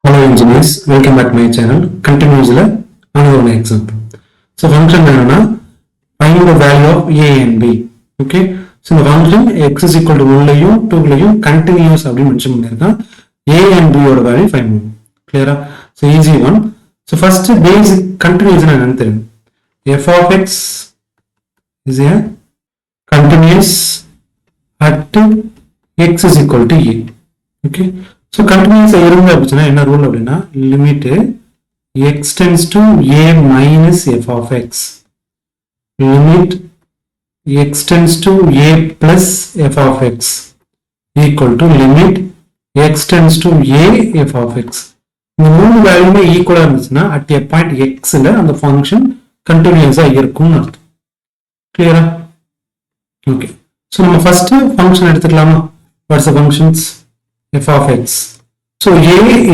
Hello engineers, welcome back to my channel. Continuously another one example. So function find the value of a and b. Okay. So the function x is equal to 1 2 continuous mention a and b oda value find. Clear? So easy one. So first basic continuous f of x is a continuous at x is equal to a. Okay. So continuous rule limit x tends to a minus f of x. Limit x tends to a plus f of x equal to limit x tends to a f of x. The மூணு வேல்யூமே ஈக்குவலா இருந்துச்சுன்னா at a point x ல அந்த function கண்டினியூஸா இருக்கும்னு அர்த்தம். கிளியரா? Okay. So நம்ம ஃபர்ஸ்ட் ஃபங்க்ஷன் எடுத்துக்கலாமா? What's the functions? f of x. So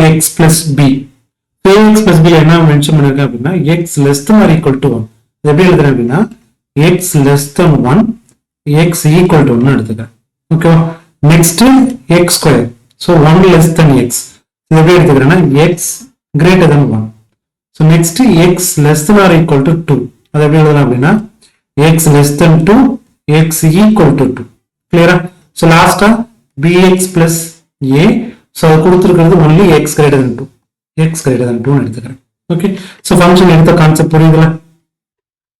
ax plus b. ax plus b என்ன மென்ஷன் பண்ணிருக்கேன் அப்படின்னா x less than or equal to 1. இது எப்படி எழுதுறேன் அப்படின்னா x less than 1 x equal to 1 எடுத்துக்கிறேன். ஓகேவா? Next x square. So 1 less than x. இது எப்படி எடுத்துக்கிறேன்னா x greater than 1. So next x less than or equal to 2. அது எப்படி எழுதலாம் அப்படின்னா x less than 2 x equal to 2. கிளியரா? So லாஸ்டா bx plus a. So அது கொடுத்திருக்கிறது only x greater than 2. x greater than 2 எடுத்துக்கிறேன். ஓகே. So function எடுத்த கான்செப்ட் புரியுதுல?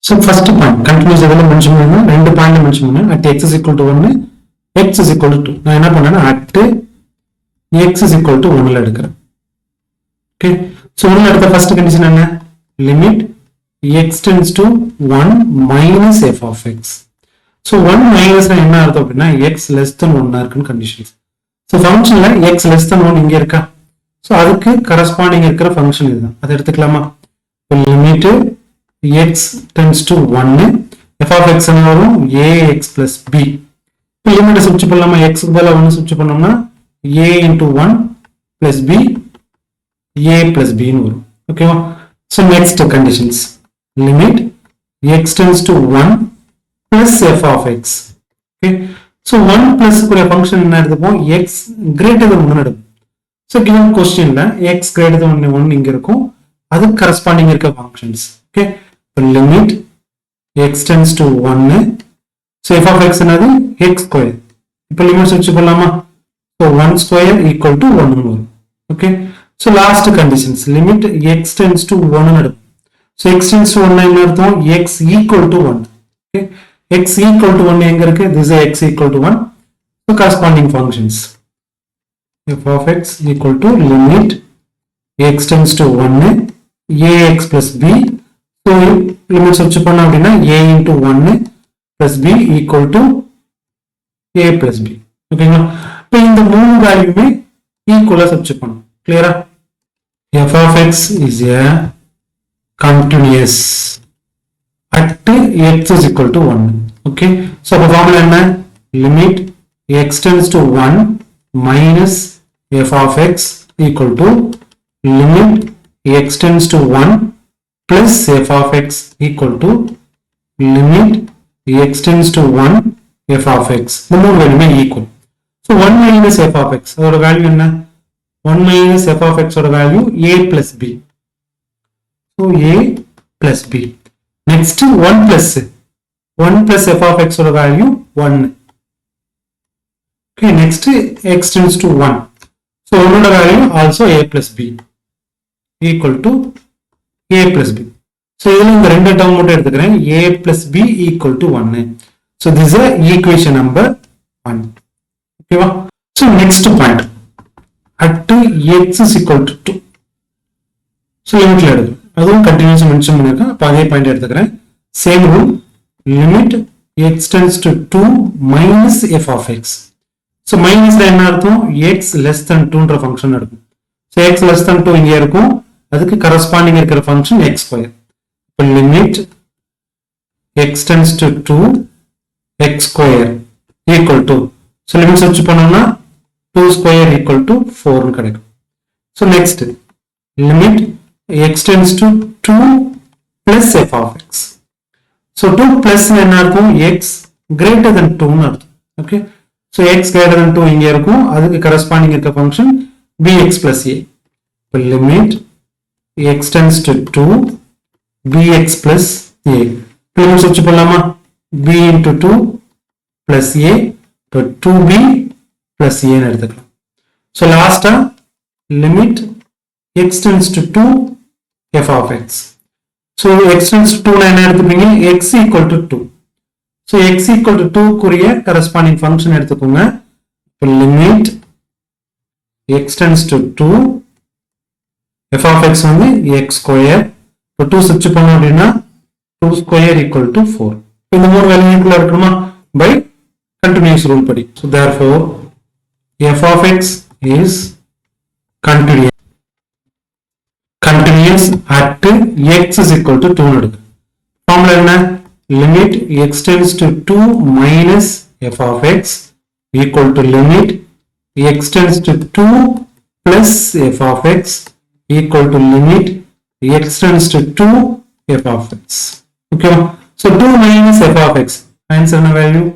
So first point continuous எதுல மென்ஷன் பண்ணனும்? ரெண்டு பாயிண்ட்ல மென்ஷன் பண்ணனும். at x is equal to 1 x is equal to 2. நான் என்ன பண்ணேன்னா at x is equal to 1 ல எடுக்கிறேன். ஓகே. So 1 ல எடுத்த first கண்டிஷன் என்ன? limit x tends to 1 minus f of x. So 1 minus என்ன அர்த்தம் அப்படின்னா x less than 1 இருக்குன்னு conditions. So functionல x less than 1 இங்க இருக்கா? So அதுக்கு corresponding இருக்கிற function இதுதான். அதை எடுத்துக்கலாமா? limit x tends to 1 f of x என்ன வரும்? ax plus b. இப்போ லிமிட் ஸ்விட்ச் பண்ணலாமா? x க்கு பதிலா 1 ஸ்விட்ச் பண்ணோம்னா a into 1 plus b a plus b ன்னு வரும். ஓகேவா? So next conditions limit x tends to 1 plus f of x. Okay. So 1 plus கூடிய function என்ன எடுத்துப்போம்? x greater than 1 எடுப்போம். So given questionல x greater than 1 இங்க இருக்கும். அதுக்கு corresponding இருக்க functions. Okay. So limit x tends to 1. So f of x என்னது? x square. இப்போ லிமிட் switch பண்ணலாமா? So 1 square equal to 1 வரும். Okay. So last conditions limit x tends to 1 எடுப்போம். So x tends to 1 என்ன அர்த்தம்? x equal to 1. Okay. x equal to 1 எங்க இருக்கு? This is x equal to 1. So corresponding functions f of x equal to limit x tends to 1 ax plus b. So limit switch பண்ணா அப்படின்னா a into 1 plus b equal to a plus b. ஓகேங்களா? இப்போ இந்த மூணு வேல்யூமே ஈக்குவலா substitute பண்ணணும். கிளியரா? f of x is a continuous at x is equal to 1. Okay. So the formula என்ன? Limit x tends to 1 minus f of x equal to limit x tends to 1 plus f of x equal to limit x tends to 1 f of x. The மூணு வேல்யூமே equal. So 1 minus f of x அதோட value என்ன? 1 minus f of x ஓட value a plus b. So a plus b. Next 1 plus f of x ஓட value 1. Okay, next x tends to 1. So 1 ஓட value also a plus b equal to a plus b. So இதுல இந்த ரெண்டு term மட்டும் எடுத்துக்கிறேன். a plus b equal to 1. So this is equation number 1. ஓகேவா? So next point at x is equal to 2. So லிமிட்ல எடுக்கணும். அதுவும் continuous mention பண்ணிருக்கேன். அப்ப அதே பாயிண்ட் எடுத்துக்கிறேன். Same rule limit x tends to 2 minus f of x. So மைனஸ்ல என்ன அர்த்தம்? x less than 2ன்ற function இருக்கும். So x less than 2 இங்க இருக்கும். அதுக்கு கரஸ்பாண்டிங் இருக்கிற ஃபங்க்ஷன் x ஸ்கொயர். இப்போ limit x tends to 2 x square equal to. So limit substitute பண்ணோம்னா 2 square equal to 4 ன்னு கிடைக்கும். So next limit x tends to 2 plus f of x. So 2 plus என்ன அர்த்தம்? x greater than 2 ன்னு அர்த்தம். Okay. So x greater than 2 இங்க இருக்கும். அதுக்கு corresponding இருக்க function bx plus a. limit x tends to 2 bx plus a. limit switch பண்ணலாமா? b into 2 plus a to 2b plus a ன்னு எடுத்துக்கலாம். So last limit x tends to 2 f of x. So x tends to 2 என்ன எடுத்துப்பீங்க? x equal to 2. So x equal to 2 குரிய corresponding function எடுத்துக்கோங்க. limit x tends to 2 f of x வந்து x square. இப்போ 2 switch பண்ணோம் அப்படின்னா 2 square equal to 4. இந்த மூணு வேல்யூக்குள்ள இருக்கணுமா? by continuous rule படி. So therefore f of x is continuous at x is equal to 2 எடுக்கு. formula என்ன? limit x tends to 2 minus f of x equal to limit x tends to 2 plus f of x equal to limit x tends to 2 f of x. Okay, so 2 minus f of x, answer na value.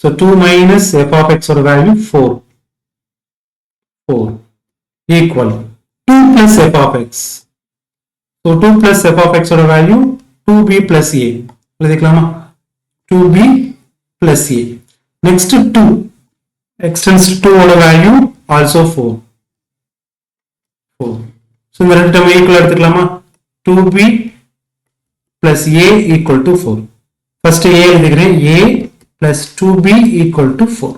So 2 minus f of x or value 4 equal 2 plus f of x. So 2 plus f of x or value 2b plus a. எழுதிக்கலாமா? 2b plus a. Next 2 x tends to 2 or value also 4. So இந்த ரெண்டு term equal எடுத்துக்கலாமா? 2b plus a equal to 4. First a எழுதிக்கிறேன். a plus 2b equal to 4.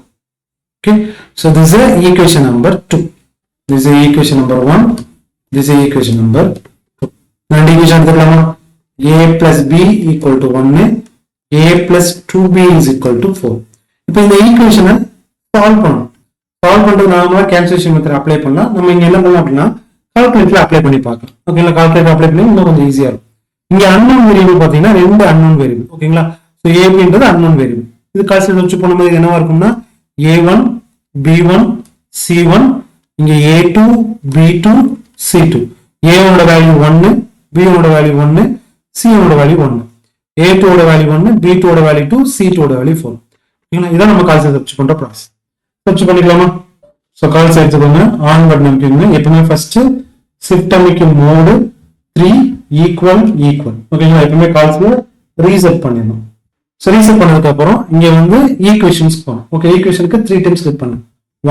Okay, so this is equation number 2. This is equation number 1. This is equation number 2. ரெண்டு equation எடுத்துக்கலாமா? a plus b equal to 1. a plus 2b is equal to 4. இப்போ இந்த ஈக்குவேஷனை solve பண்ணணும். Solve பண்றது நார்மலா cancellation method apply பண்ணலாம். நம்ம இங்க என்ன பண்ணலாம் அப்படின்னா கால்குலேட்டர்ல அப்ளை பண்ணி பார்க்கலாம். ஓகேங்களா? கால்குலேட்டர் அப்ளை பண்ணி இன்னும் கொஞ்சம் ஈஸியா இருக்கும். இங்க அன்னோன் வேரியபிள் பாத்தீங்கன்னா ரெண்டு அன்னோன் வேரியபிள். ஓகேங்களா? சோ ஏபின்றது அன்னோன் வேரியபிள். இது கால்குலேட்டர் வச்சு பண்ணும்போது என்னவா இருக்கும்னா a1 b1 c1, இங்க a2 b2 c2. a1 ஓட வேல்யூ 1, b1 ஓட வேல்யூ 1, c1 ஓட வேல்யூ 1, a2 ஓட வேல்யூ 1, b2 ஓட வேல்யூ 2, c2 ஓட வேல்யூ 4. ஓகேங்களா? இதான் நம்ம கால்குலேட்டர் வச்சு பண்ற ப்ராசஸ். வச்சு பண்ணிக்கலாமா? சோ கால்குலேட்டர் எடுத்துக்கோங்க. ஆன் பட்டன் அமுக்கிடுங்க. எப்பவுமே ஃபர்ஸ்ட் ஷிஃப்ட் அமுக்கி மோட் 3 ஈக்குவல். ஓகேங்களா? எப்பவுமே கால்குலேட்டர் ரீசெட் பண்ணிடணும். சோ ரீசெட் பண்ணதுக்கு அப்புறம் இங்க வந்து ஈக்குவேஷன்ஸ் போகும். ஓகே, ஈக்குவேஷனுக்கு 3 டைம்ஸ் கிளிக் பண்ணுங்க.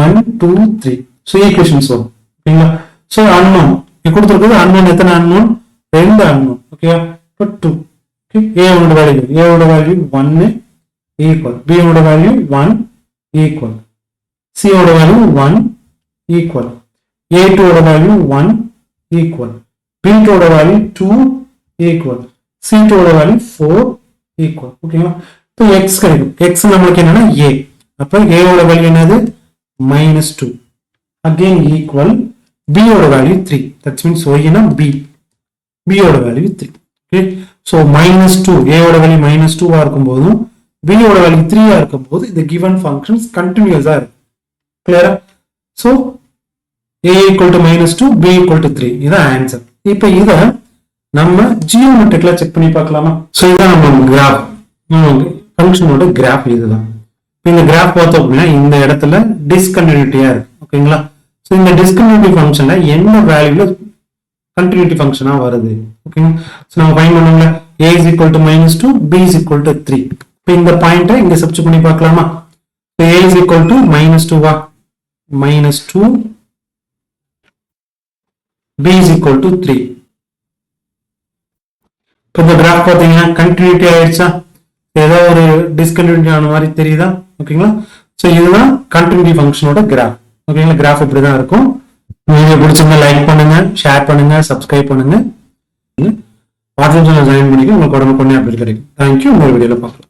1 2 3. சோ ஈக்குவேஷன்ஸ் வரும். ஓகேங்களா? சோ அன்னோன் இங்க கொடுத்திருக்கிறது அன்னோன். எத்தனை அன்னோன்? ரெண்டு அன்னோன். ஓகேவா? இப்போ 2. ஓகே, a ஓட வேல்யூ 1 ஈக்குவல், b ஓட வேல்யூ 1 ஈக்குவல், c ஓட வேல்யூ 1 ஈக்குவல், a2 ஓட வேல்யூ 1 ஈக்குவல், b2 ஓட வேல்யூ 2 ஈக்குவல், c2 ஓட வேல்யூ 4 ஈக்குவல். ஓகேங்களா? இப்போ x கிடைக்கும். x நமக்கு என்னன்னா a. அப்ப a ஓட வேல்யூ என்னது? -2. அகைன் ஈக்குவல், b ஓட வேல்யூ 3. தட் மீன்ஸ் y னா b. b ஓட வேல்யூ 3. ஓகே, சோ -2 a ஓட வேல்யூ -2 ஆ இருக்கும்போது b ஓட வேல்யூ 3 ஆ இருக்கும்போது இந்த given functions continuous ஆ இருக்கு. கிளியரா? So a equal to -2, b equal to 3. இதான் ஆன்சர். இப்போ இத நம்ம ஜியோமெட்ரிக்ல செக் பண்ணி பார்க்கலாமா? சோ இதான் நம்ம கிராஃப். ஃபங்க்ஷனோட கிராஃப் இதுதான். இந்த கிராஃப் பார்த்தோம் அப்படின்னா இந்த இடத்துல டிஸ்கன்டினியூட்டியா இருக்கு. ஓகேங்களா? சோ இந்த டிஸ்கன்டினியூட்டி ஃபங்க்ஷன்ல என்ன வேல்யூல கண்டினியூட்டி ஃபங்க்ஷனா வருது? ஓகேங்களா? சோ நம்ம ஃபைண்ட் பண்ணோம்ல a is equal to -2, b is equal to 3. இப்போ இந்த பாயிண்ட்டை இங்க சப்ஸ்டிட்யூட் பண்ணி பார்க்கலாமா? So a is equal to -2 வா? -2, b is equal to 3. இப்போ இந்த கிராஃப் பாத்தீங்கன்னா கண்டினியூட்டி ஆயிடுச்சா? ஏதோ ஒரு டிஸ்கன்டினியூட்டி ஆன மாதிரி தெரியுதா? ஓகேங்களா? சோ இதுதான் கண்டினியூட்டி ஃபங்க்ஷனோட கிராஃப். ஓகேங்களா? கிராஃப் இப்படிதான் இருக்கும். வீடியோ பிடிச்சிருந்தா லைக் பண்ணுங்க, ஷேர் பண்ணுங்க, சப்ஸ்கிரைப் பண்ணுங்க. வாட்ஸ்அப் சேனல் ஜாயின் பண்ணிக்க உங்களுக்கு உடனே அப்டேட் கிடைக்கும். தேங்க்யூ. இன்னொரு வீடியோல பார்க்கலாம்.